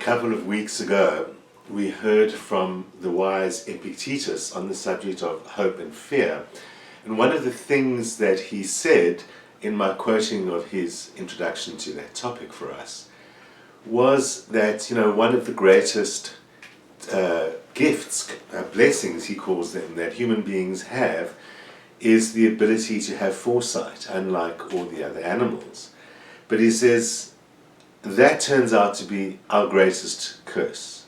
couple of weeks ago, we heard from the wise Epictetus on the subject of hope and fear. And one of the things that he said in my quoting of his introduction to that topic for us was that, one of the greatest gifts, blessings, he calls them, that human beings have is the ability to have foresight, unlike all the other animals. But he says, that turns out to be our greatest curse,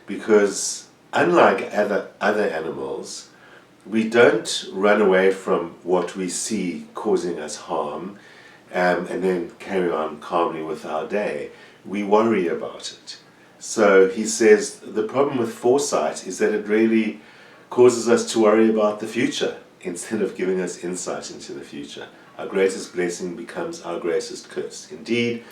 because unlike other animals, we don't run away from what we see causing us harm and then carry on calmly with our day. We worry about it. So he says the problem with foresight is that it really causes us to worry about the future instead of giving us insight into the future. Our greatest blessing becomes our greatest curse. Indeed,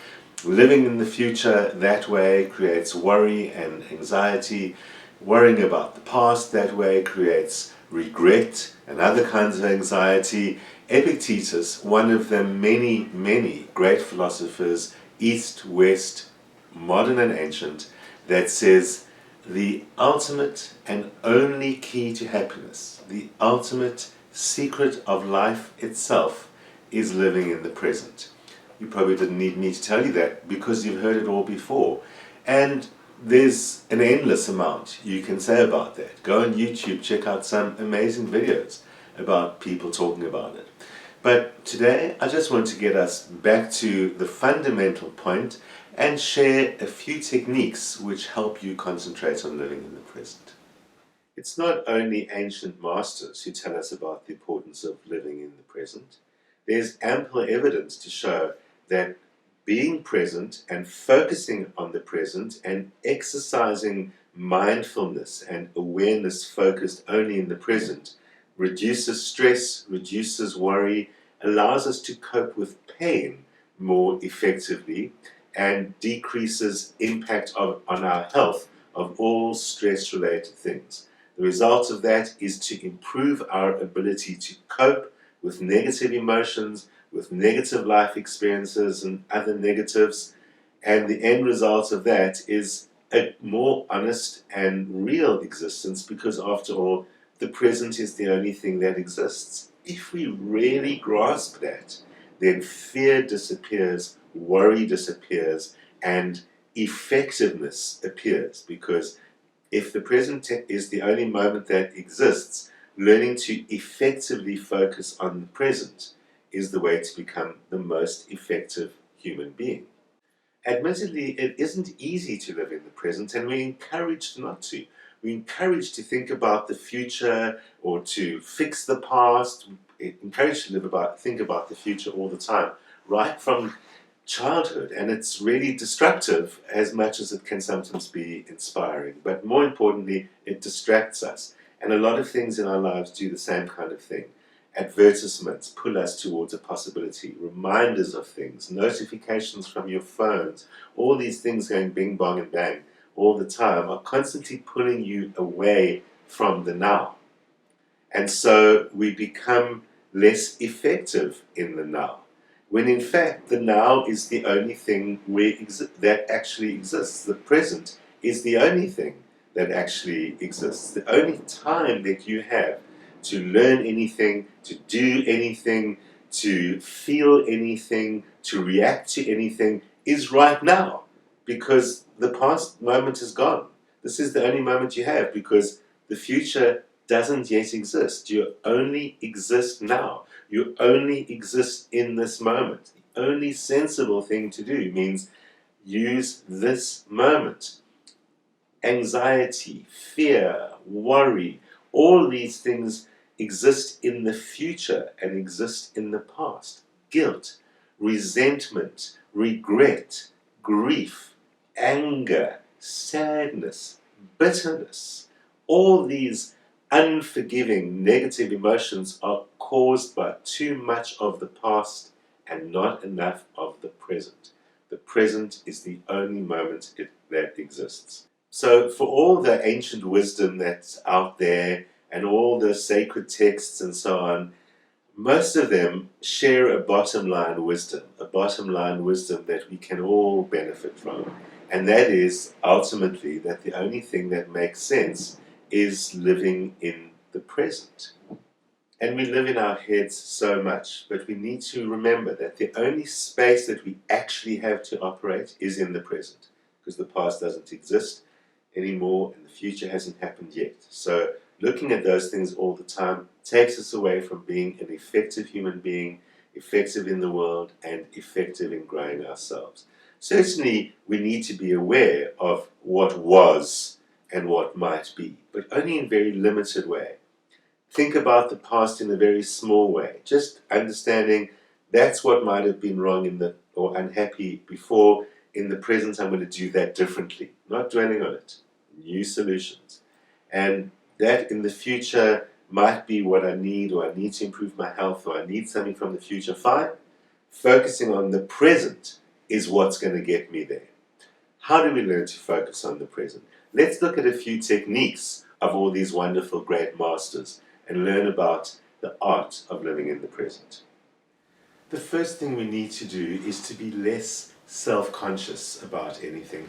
living in the future that way creates worry and anxiety. Worrying about the past that way creates regret and other kinds of anxiety. Epictetus, one of the many, many great philosophers, East, West, modern and ancient, that says the ultimate and only key to happiness, the ultimate secret of life itself, is living in the present. You probably didn't need me to tell you that because you've heard it all before. And there's an endless amount you can say about that. Go on YouTube, check out some amazing videos about people talking about it. But today I just want to get us back to the fundamental point and share a few techniques which help you concentrate on living in the present. It's not only ancient masters who tell us about the importance of living in the present. There's ample evidence to show that being present and focusing on the present and exercising mindfulness and awareness focused only in the present reduces stress, reduces worry, allows us to cope with pain more effectively, and decreases impact on our health of all stress-related things. The result of that is to improve our ability to cope with negative emotions, with negative life experiences and other negatives, and the end result of that is a more honest and real existence, because after all, the present is the only thing that exists. If we really grasp that, then fear disappears, worry disappears, and effectiveness appears, because if the present is the only moment that exists, learning to effectively focus on the present is the way to become the most effective human being. Admittedly, it isn't easy to live in the present, and we're encouraged not to. We're encouraged to think about the future or to fix the past. We're encouraged to think about the future all the time, right from childhood, and it's really destructive as much as it can sometimes be inspiring. But more importantly, it distracts us. And a lot of things in our lives do the same kind of thing. Advertisements pull us towards a possibility, reminders of things, notifications from your phones, all these things going bing, bong, and bang all the time are constantly pulling you away from the now. And so we become less effective in the now, when in fact the now is the only thing that actually exists. The present is the only thing that actually exists. The only time that you have to learn anything, to do anything, to feel anything, to react to anything is right now, because the past moment is gone. This is the only moment you have, because the future doesn't yet exist. You only exist now. You only exist in this moment. The only sensible thing to do means use this moment. Anxiety, fear, worry, all these things exist in the future and exist in the past. Guilt, resentment, regret, grief, anger, sadness, bitterness, all these unforgiving negative emotions are caused by too much of the past and not enough of the present. The present is the only moment that exists. So for all the ancient wisdom that's out there and all the sacred texts and so on, most of them share a bottom line wisdom that we can all benefit from. And that is ultimately that the only thing that makes sense is living in the present. And we live in our heads so much, but we need to remember that the only space that we actually have to operate is in the present, because the past doesn't exist anymore and the future hasn't happened yet. So looking at those things all the time takes us away from being an effective human being, effective in the world, and effective in growing ourselves. Certainly, we need to be aware of what was and what might be, but only in a very limited way. Think about the past in a very small way, just understanding that's what might have been wrong or unhappy before. In the present, I'm going to do that differently, not dwelling on it. New solutions. And that in the future might be what I need, or I need to improve my health, or I need something from the future. Fine. Focusing on the present is what's going to get me there. How do we learn to focus on the present? Let's look at a few techniques of all these wonderful great masters and learn about the art of living in the present. The first thing we need to do is to be less self-conscious about anything,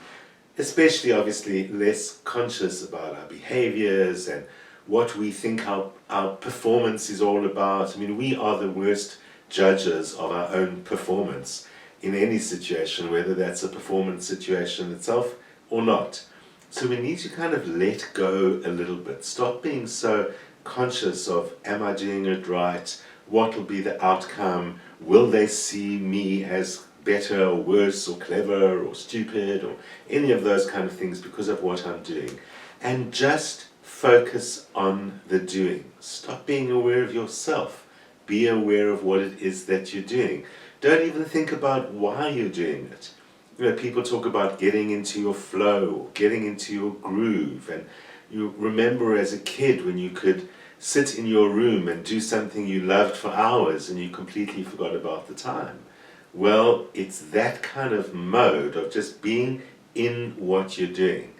especially obviously less conscious about our behaviors and what we think our performance is all about. I mean, we are the worst judges of our own performance in any situation, whether that's a performance situation itself or not. So we need to kind of let go a little bit, stop being so conscious of, am I doing it right? What will be the outcome? Will they see me as better or worse or clever or stupid or any of those kind of things because of what I'm doing? And just focus on the doing. Stop being aware of yourself. Be aware of what it is that you're doing. Don't even think about why you're doing it. You know, people talk about getting into your flow, or getting into your groove, and you remember as a kid when you could sit in your room and do something you loved for hours and you completely forgot about the time. Well, it's that kind of mode of just being in what you're doing.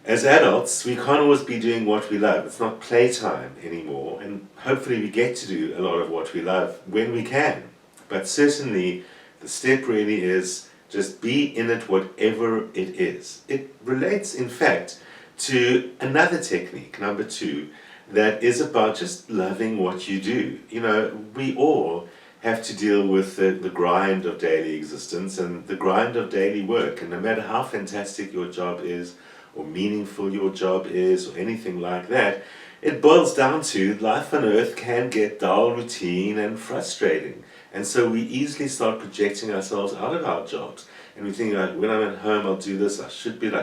As adults, we can't always be doing what we love. It's not playtime anymore, and hopefully we get to do a lot of what we love when we can. But certainly, the step really is just be in it whatever it is. It relates, in fact, to another technique, number 2, that is about just loving what you do. You know, we all have to deal with the grind of daily existence and the grind of daily work. And no matter how fantastic your job is, or meaningful your job is, or anything like that, it boils down to life on earth can get dull, routine, and frustrating. And so we easily start projecting ourselves out of our jobs. And we think, like, when I'm at home, I'll do this, I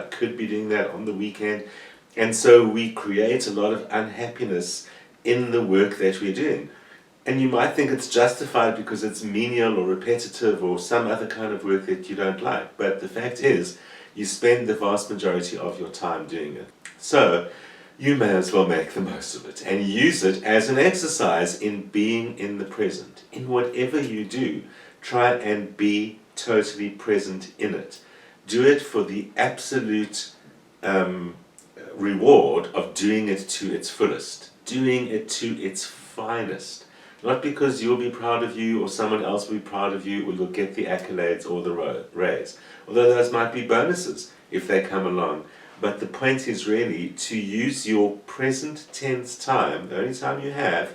could be doing that on the weekend. And so we create a lot of unhappiness in the work that we're doing. And you might think it's justified because it's menial or repetitive or some other kind of work that you don't like. But the fact is, you spend the vast majority of your time doing it. So you may as well make the most of it and use it as an exercise in being in the present. In whatever you do, try and be totally present in it. Do it for the absolute reward of doing it to its fullest, doing it to its finest. Not because you'll be proud of you or someone else will be proud of you or you'll get the accolades or the raise. Although those might be bonuses if they come along. But the point is really to use your present tense time, the only time you have,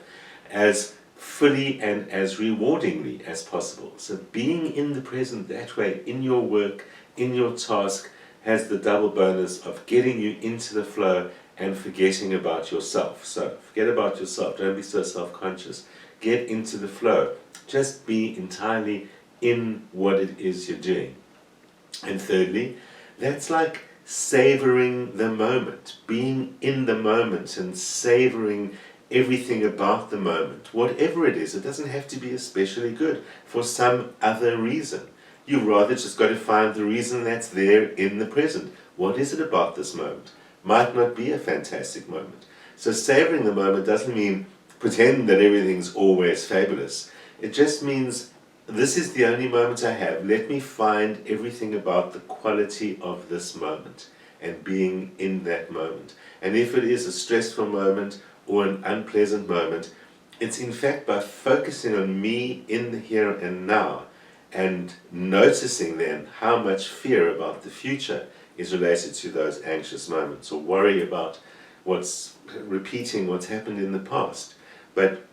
as fully and as rewardingly as possible. So being in the present that way, in your work, in your task, has the double bonus of getting you into the flow and forgetting about yourself. So forget about yourself, don't be so self-conscious. Get into the flow. Just be entirely in what it is you're doing. And thirdly, that's like savoring the moment, being in the moment and savoring everything about the moment. Whatever it is, it doesn't have to be especially good for some other reason. You rather just got to find the reason that's there in the present. What is it about this moment? Might not be a fantastic moment. So savoring the moment doesn't mean pretend that everything's always fabulous. It just means this is the only moment I have. Let me find everything about the quality of this moment and being in that moment. And if it is a stressful moment or an unpleasant moment, it's in fact by focusing on me in the here and now and noticing then how much fear about the future is related to those anxious moments, or worry about repeating what's happened in the past. But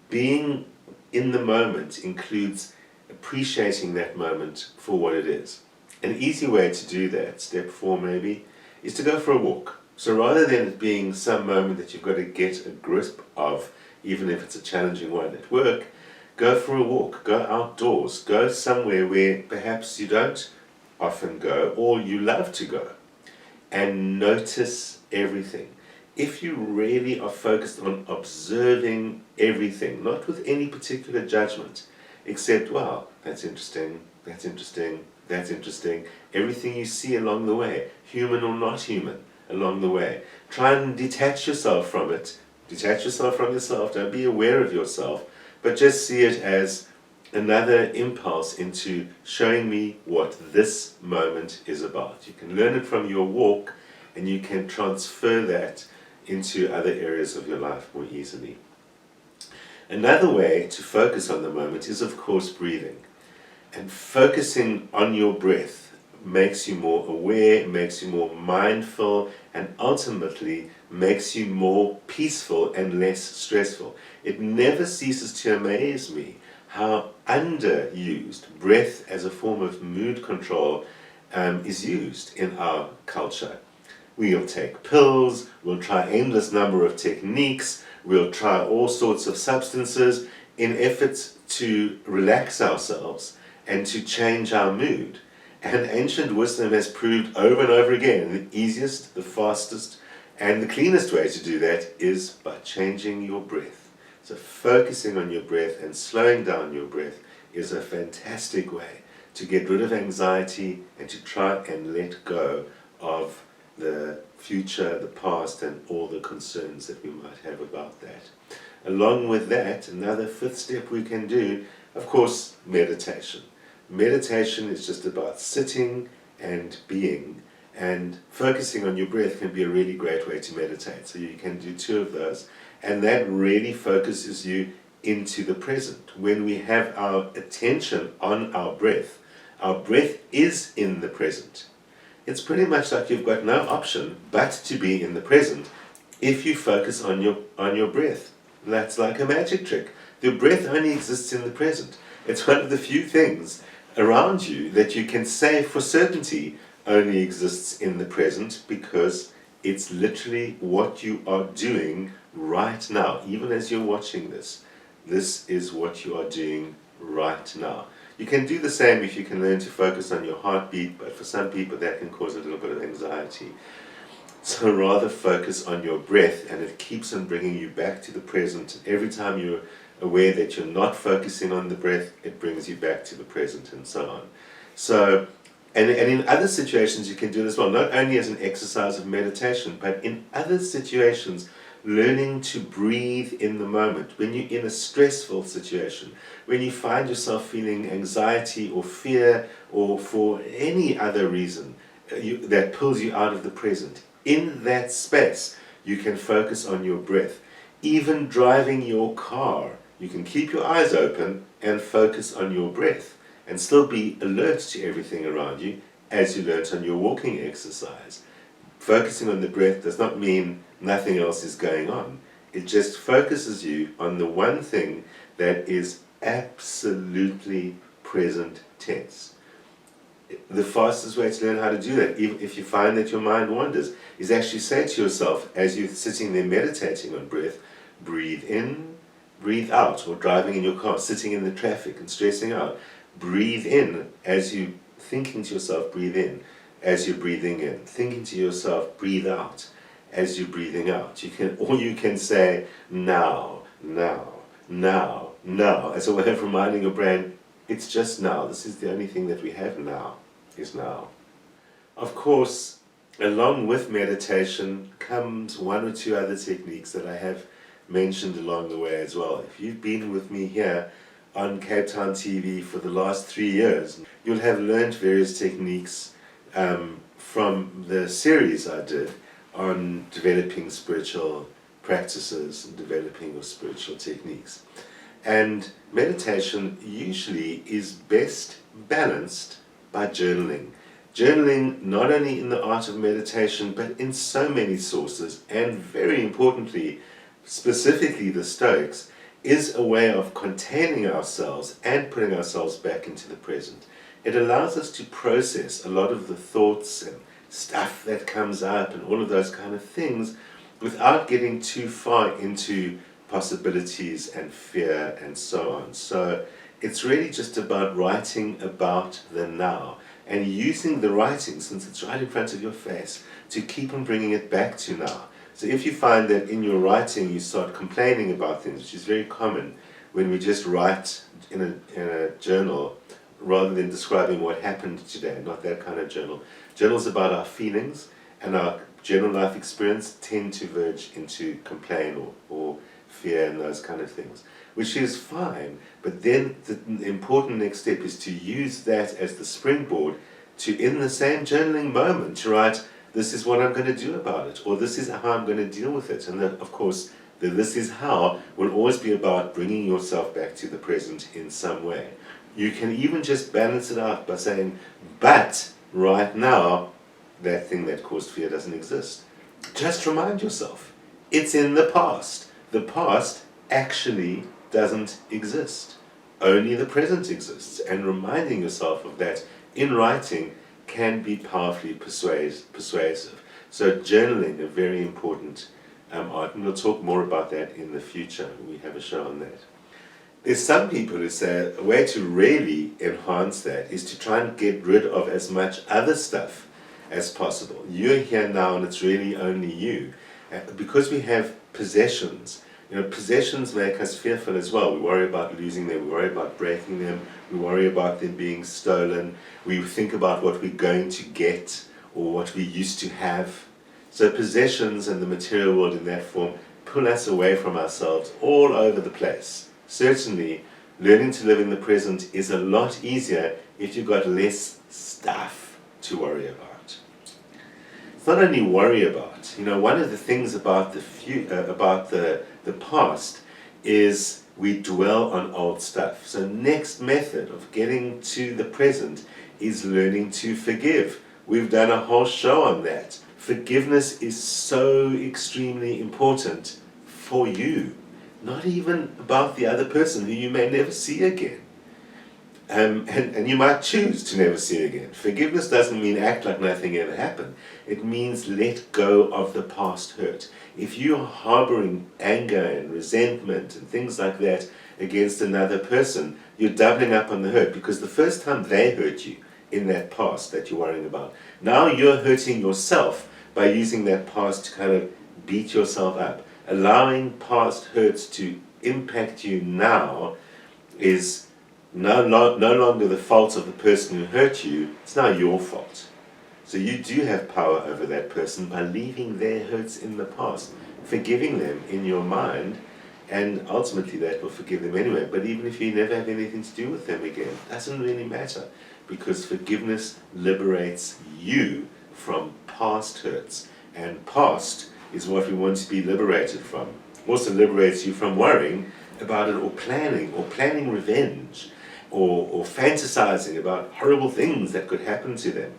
being in the moment includes appreciating that moment for what it is. An easy way to do that, step 4 maybe, is to go for a walk. So rather than it being some moment that you've got to get a grip of, even if it's a challenging one at work, go for a walk, go outdoors, go somewhere where perhaps you don't often go or you love to go, and notice everything. If you really are focused on observing everything, not with any particular judgment, except, wow, that's interesting, that's interesting, that's interesting, everything you see along the way, human or not human, along the way. Try and detach yourself from it, detach yourself from yourself, don't be aware of yourself, but just see it as another impulse into showing me what this moment is about. You can learn it from your walk, and you can transfer that into other areas of your life more easily. Another way to focus on the moment is, of course, breathing. And focusing on your breath makes you more aware, makes you more mindful, and ultimately makes you more peaceful and less stressful. It never ceases to amaze me how underused breath as a form of mood control is used in our culture. We'll take pills, we'll try endless number of techniques, we'll try all sorts of substances in efforts to relax ourselves and to change our mood. And ancient wisdom has proved over and over again the easiest, the fastest, and the cleanest way to do that is by changing your breath. So focusing on your breath and slowing down your breath is a fantastic way to get rid of anxiety and to try and let go of the future, the past, and all the concerns that we might have about that. Along with that, another 5th step we can do, of course, meditation. Meditation is just about sitting and being, and focusing on your breath can be a really great way to meditate. So you can do 2 of those, and that really focuses you into the present. When we have our attention on our breath is in the present. It's pretty much like you've got no option but to be in the present if you focus on your breath. That's like a magic trick. The breath only exists in the present. It's one of the few things around you that you can say for certainty only exists in the present, because it's literally what you are doing right now. Even as you're watching this is what you are doing right now. You can do the same if you can learn to focus on your heartbeat, but for some people that can cause a little bit of anxiety. So rather focus on your breath, and it keeps on bringing you back to the present. Every time you're aware that you're not focusing on the breath, it brings you back to the present, and so on. So, and in other situations you can do it as well, not only as an exercise of meditation, but in other situations, learning to breathe in the moment. When you're in a stressful situation, when you find yourself feeling anxiety or fear, or for any other reason that pulls you out of the present, in that space you can focus on your breath. Even driving your car, you can keep your eyes open and focus on your breath and still be alert to everything around you, as you learnt on your walking exercise. Focusing on the breath does not mean nothing else is going on. It just focuses you on the one thing that is absolutely present tense. The fastest way to learn how to do that, even if you find that your mind wanders, is actually say to yourself, as you're sitting there meditating on breath, breathe in, breathe out, or driving in your car, sitting in the traffic and stressing out. Breathe in as you're thinking to yourself, breathe in, as you're breathing in. Thinking to yourself, breathe out, as you're breathing out. You can say, now, now, now, now, as a way of reminding your brain, it's just now. This is the only thing that we have now, is now. Of course, along with meditation comes 1 or 2 other techniques that I have mentioned along the way as well. If you've been with me here on Cape Town TV for the last 3 years, you'll have learned various techniques from the series I did on developing spiritual practices and developing your spiritual techniques. And meditation usually is best balanced by journaling. Journaling, not only in the art of meditation, but in so many sources, and very importantly, specifically the Stoics, is a way of containing ourselves and putting ourselves back into the present. It allows us to process a lot of the thoughts and stuff that comes up and all of those kind of things without getting too far into possibilities and fear and so on. So it's really just about writing about the now and using the writing, since it's right in front of your face, to keep on bringing it back to now. So if you find that in your writing you start complaining about things, which is very common when we just write in a journal rather than describing what happened today, not that kind of journal. Journals about our feelings and our general life experience tend to verge into complaint or fear and those kind of things, which is fine. But then the important next step is to use that as the springboard to, in the same journaling moment, to write, this is what I'm going to do about it, or this is how I'm going to deal with it. And of course, the this is how will always be about bringing yourself back to the present in some way. You can even just balance it out by saying, but right now, that thing that caused fear doesn't exist. Just remind yourself, it's in the past. The past actually doesn't exist. Only the present exists. And reminding yourself of that in writing can be powerfully persuasive. So journaling, a very important art, and we'll talk more about that in the future. We have a show on that. There's some people who say a way to really enhance that is to try and get rid of as much other stuff as possible. You're here now and it's really only you. Because we have possessions, possessions make us fearful as well. We worry about losing them, we worry about breaking them, we worry about them being stolen, we think about what we're going to get or what we used to have. So possessions and the material world in that form pull us away from ourselves all over the place. Certainly, learning to live in the present is a lot easier if you've got less stuff to worry about. It's not only worry about. One of the things about the past is we dwell on old stuff. So next method of getting to the present is learning to forgive. We've done a whole show on that. Forgiveness is so extremely important for you. Not even about the other person who you may never see again. And you might choose to never see again. Forgiveness doesn't mean act like nothing ever happened. It means let go of the past hurt. If you're harboring anger and resentment and things like that against another person, you're doubling up on the hurt, because the first time they hurt you in that past that you're worrying about, now you're hurting yourself by using that past to kind of beat yourself up. Allowing past hurts to impact you now is no longer the fault of the person who hurt you, it's now your fault. So you do have power over that person by leaving their hurts in the past, forgiving them in your mind, and ultimately that will forgive them anyway. But even if you never have anything to do with them again, it doesn't really matter, because forgiveness liberates you from past hurts, and past is what we want to be liberated from. Also liberates you from worrying about it or planning revenge or fantasizing about horrible things that could happen to them.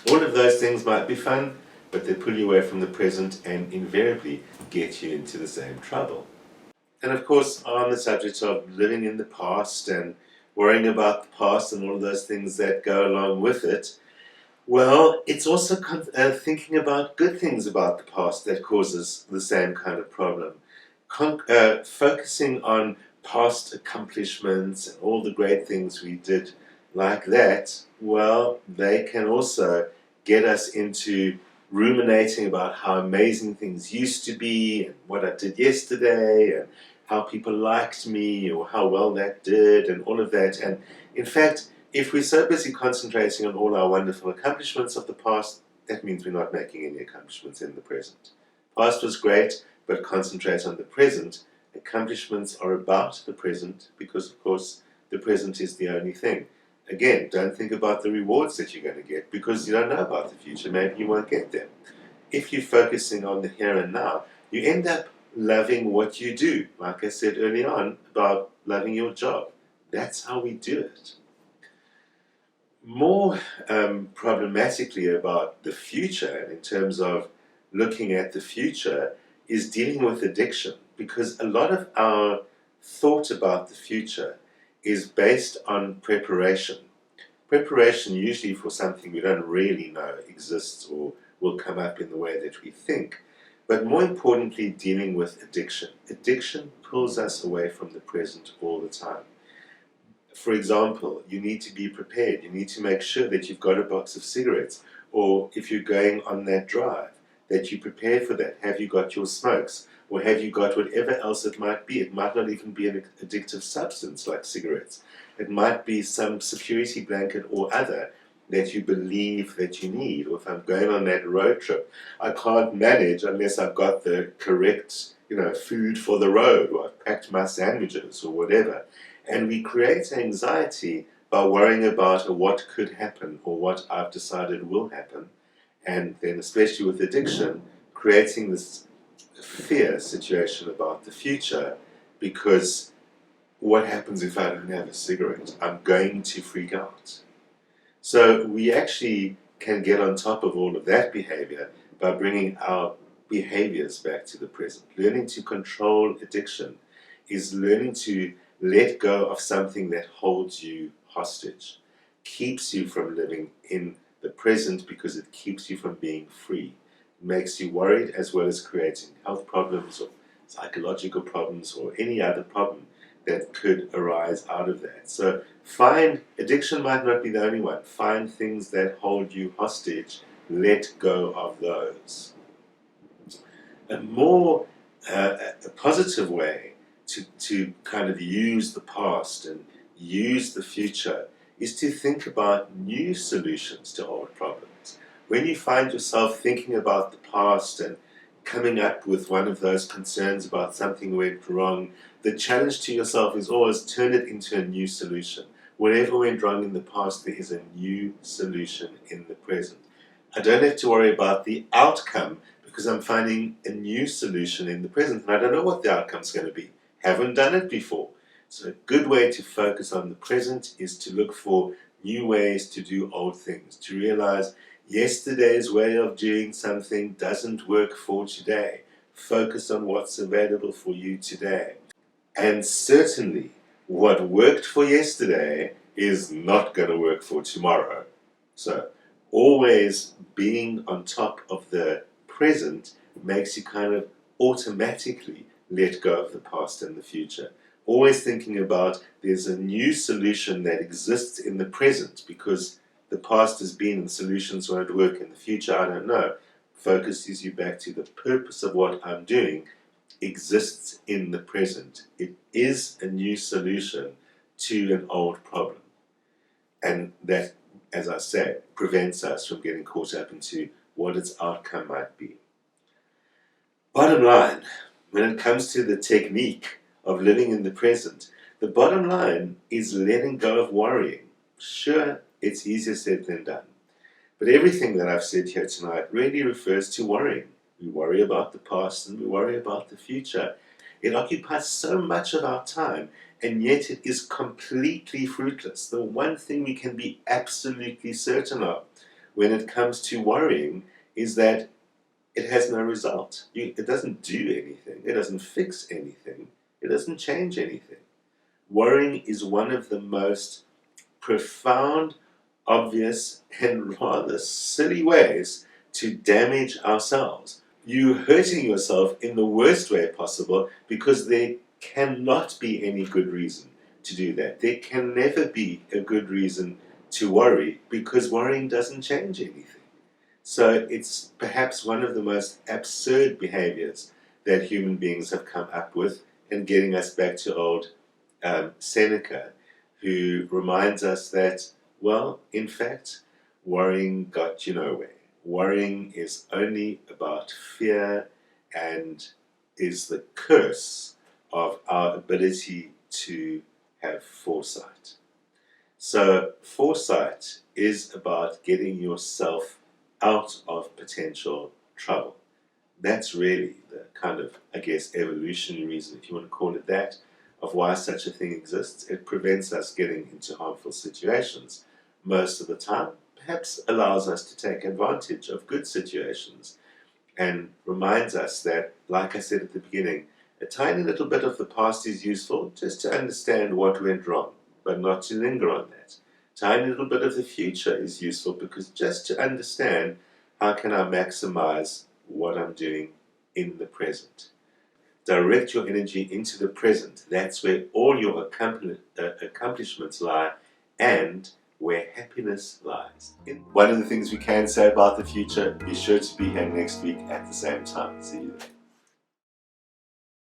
All of those things might be fun, but they pull you away from the present and invariably get you into the same trouble. And of course, on the subject of living in the past and worrying about the past and all of those things that go along with it, well, it's also thinking about good things about the past that causes the same kind of problem. Focusing on past accomplishments and all the great things we did like that, well, they can also get us into ruminating about how amazing things used to be and what I did yesterday and how people liked me or how well that did and all of that. And in fact, if we're so busy concentrating on all our wonderful accomplishments of the past, that means we're not making any accomplishments in the present. Past was great, but concentrate on the present. Accomplishments are about the present because, of course, the present is the only thing. Again, don't think about the rewards that you're going to get because you don't know about the future. Maybe you won't get them. If you're focusing on the here and now, you end up loving what you do. Like I said early on about loving your job. That's how we do it. More problematically about the future, in terms of looking at the future, is dealing with addiction, because a lot of our thought about the future is based on preparation. Preparation usually for something we don't really know exists or will come up in the way that we think. But more importantly, dealing with addiction. Addiction pulls us away from the present all the time. For example, you need to be prepared. You need to make sure that you've got a box of cigarettes, or if you're going on that drive, that you prepare for that. Have you got your smokes? Or have you got whatever else it might be? It might not even be an addictive substance like cigarettes. It might be some security blanket or other that you believe that you need. Or if I'm going on that road trip, I can't manage unless I've got the correct, food for the road, or I've packed my sandwiches or whatever. And we create anxiety by worrying about what could happen or what I've decided will happen. And then, especially with addiction, creating this fear situation about the future, because what happens if I don't have a cigarette? I'm going to freak out. So we actually can get on top of all of that behavior by bringing our behaviors back to the present. Learning to control addiction is learning to let go of something that holds you hostage, keeps you from living in the present because it keeps you from being free. It makes you worried, as well as creating health problems or psychological problems or any other problem that could arise out of that. So find, addiction might not be the only one. Find things that hold you hostage. Let go of those. A more a positive way to kind of use the past and use the future is to think about new solutions to old problems. When you find yourself thinking about the past and coming up with one of those concerns about something went wrong, the challenge to yourself is always turn it into a new solution. Whatever went wrong in the past, there is a new solution in the present. I don't have to worry about the outcome because I'm finding a new solution in the present, and I don't know what the outcome's going to be. Haven't done it before. So a good way to focus on the present is to look for new ways to do old things, to realize yesterday's way of doing something doesn't work for today. Focus on what's available for you today. And certainly, what worked for yesterday is not going to work for tomorrow. So, always being on top of the present makes you kind of automatically let go of the past and the future. Always thinking about there's a new solution that exists in the present, because the past has been and solutions won't work in the future, I don't know. Focuses you back to the purpose of what I'm doing exists in the present. It is a new solution to an old problem. And that, as I said, prevents us from getting caught up into what its outcome might be. Bottom line, when it comes to the technique of living in the present, the bottom line is letting go of worrying. Sure, it's easier said than done. But everything that I've said here tonight really refers to worrying. We worry about the past and we worry about the future. It occupies so much of our time, and yet it is completely fruitless. The one thing we can be absolutely certain of when it comes to worrying is that it has no result. It doesn't do anything. It doesn't fix anything. It doesn't change anything. Worrying is one of the most profound, obvious, and rather silly ways to damage ourselves. You're hurting yourself in the worst way possible, because there cannot be any good reason to do that. There can never be a good reason to worry, because worrying doesn't change anything. So it's perhaps one of the most absurd behaviors that human beings have come up with, and getting us back to old Seneca, who reminds us that, well, in fact, worrying got you nowhere. Worrying is only about fear and is the curse of our ability to have foresight. So, foresight is about getting yourself out of potential trouble. That's really the kind of, I guess, evolutionary reason, if you want to call it that, of why such a thing exists. It prevents us getting into harmful situations. most of the time, perhaps allows us to take advantage of good situations and reminds us that, like I said at the beginning, a tiny little bit of the past is useful just to understand what went wrong, but not to linger on that. A tiny little bit of the future is useful because just to understand how can I maximize what I'm doing in the present. Direct your energy into the present. That's where all your accomplishments lie and where happiness lies. One of the things we can say about the future, be sure to be here next week at the same time. See you then.